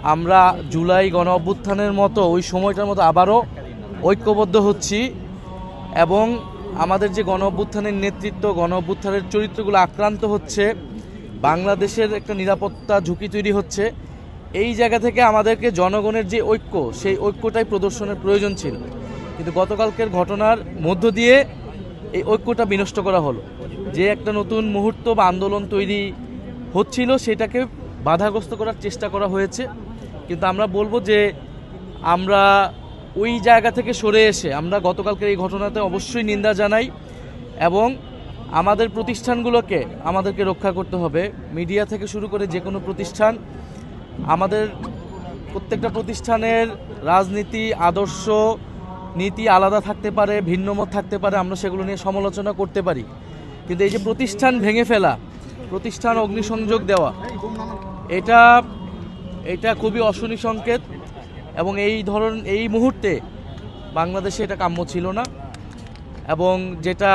আমরা জুলাই গণ অভ্যুত্থানের মতো ওই সময়টার মতো আবারও ঐক্যবদ্ধ হচ্ছি এবং আমাদের যে গণ অভ্যুত্থানের নেতৃত্ব, গণ অভ্যুত্থানের চরিত্রগুলো আক্রান্ত হচ্ছে, বাংলাদেশের একটা নিরাপত্তা ঝুঁকি তৈরি হচ্ছে। এই জায়গা থেকে আমাদেরকে জনগণের যে ঐক্য, সেই ঐক্যটাই প্রদর্শনের প্রয়োজন ছিল, কিন্তু গতকালকের ঘটনার মধ্য দিয়ে এই ঐক্যটা বিনষ্ট করা হলো। যে একটা নতুন মুহূর্ত বা আন্দোলন তৈরি হচ্ছিল সেটাকে বাধাগ্রস্ত করার চেষ্টা করা হয়েছে। কিন্তু আমরা বলবো যে আমরা ওই জায়গা থেকে সরে এসে আমরা গতকালকের এই ঘটনাতে অবশ্যই নিন্দা জানাই এবং আমাদের প্রতিষ্ঠানগুলোকে আমাদেরকে রক্ষা করতে হবে। মিডিয়া থেকে শুরু করে যে কোনো প্রতিষ্ঠান, আমাদের প্রত্যেকটা প্রতিষ্ঠানের রাজনীতি, আদর্শ, নীতি আলাদা থাকতে পারে, ভিন্নমত থাকতে পারে, আমরা সেগুলো নিয়ে সমালোচনা করতে পারি, কিন্তু এই যে প্রতিষ্ঠান ভেঙে ফেলা, প্রতিষ্ঠান অগ্নিসংযোগ দেওয়া, এটা খুবই অশনি সংকেত এবং এই মুহূর্তে বাংলাদেশে এটা কাম্য ছিল না। এবং যেটা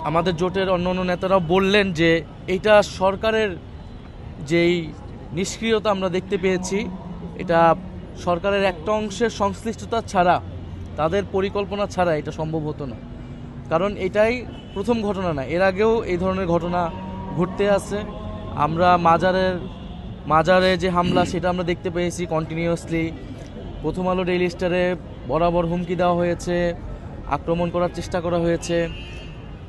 আমাদের জোটের অন্যান্য নেতারাও বললেন যে এটা সরকারের যেই নিষ্ক্রিয়তা আমরা দেখতে পেয়েছি, এটা সরকারের একটা অংশের সংশ্লিষ্টতা ছাড়া, তাদের পরিকল্পনা ছাড়া এটা সম্ভব হতো না। কারণ এটাই প্রথম ঘটনা না, এর আগেও এই ধরনের ঘটনা ঘটতে আছে। আমরা মাজারে যে হামলা সেটা আমরা দেখতে পেয়েছি কন্টিনিউয়াসলি। প্রথম আলো ডেইলি স্টারে বরাবর হুমকি দেওয়া হয়েছে, আক্রমণ করার চেষ্টা করা হয়েছে।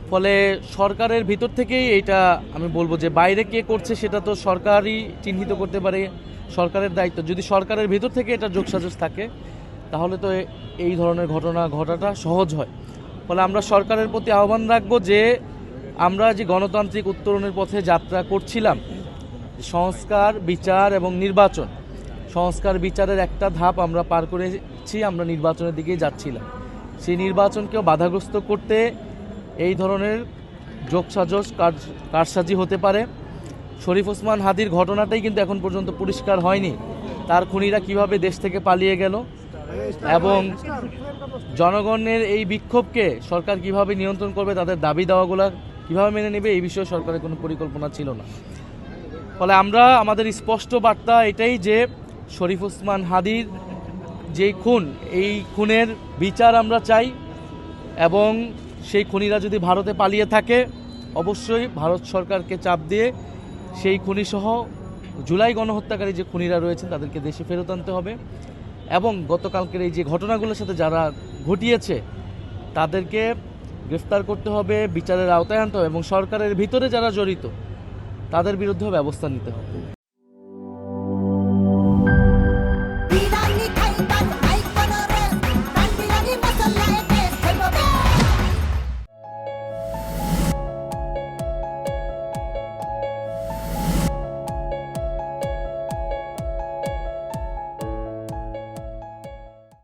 ফলে সরকারের ভিতর থেকেই এটা আমি বলবো যে বাইরে কে করছে সেটা তো সরকারই চিহ্নিত করতে পারে, সরকারের দায়িত্ব। যদি সরকারের ভিতর থেকে এটা যোগসাজশ থাকে তাহলে তো এই ধরনের ঘটনা ঘটাটা সহজ হয়। ফলে আমরা সরকারের প্রতি আহ্বান রাখবো যে আমরা যে গণতান্ত্রিক উত্তরণের পথে যাত্রা করছিলাম, সংস্কার, বিচার এবং নির্বাচন, সংস্কার বিচারের একটা ধাপ আমরা পার করেছি, আমরা নির্বাচনের দিকেই যাচ্ছিলাম। সেই নির্বাচনকেও বাধাগ্রস্ত করতে এই ধরনের যোগসাজশ কারসাজি হতে পারে। শরীফ ওসমান হাদির ঘটনাটাই কিন্তু এখন পর্যন্ত পরিষ্কার হয়নি, তার খুনিরা কিভাবে দেশ থেকে পালিয়ে গেল এবং জনগণের এই বিক্ষোভকে সরকার কিভাবে নিয়ন্ত্রণ করবে, তাদের দাবি দাওয়াগুলো কিভাবে মেনে নেবে, এই বিষয়ে সরকারের কোনো পরিকল্পনা ছিল না। ফলে আমরা আমাদের স্পষ্ট বার্তা এটাই যে শরীফ ওসমান হাদির যেই খুন, এই খুনের বিচার আমরা চাই এবং সেই খুনিরা যদি ভারতে পালিয়ে থাকে অবশ্যই ভারত সরকারকে চাপ দিয়ে সেই খুনিসহ জুলাই গণহত্যাকারী যে খুনিরা রয়েছেন তাদেরকে দেশে ফেরত আনতে হবে এবং গতকালকের এই যে ঘটনাগুলোর সাথে যারা ঘটিয়েছে তাদেরকে গ্রেফতার করতে হবে, বিচারের আওতায় আনতে হবে এবং সরকারের ভিতরে যারা জড়িত তাদের বিরুদ্ধেও ব্যবস্থা নিতে হবে।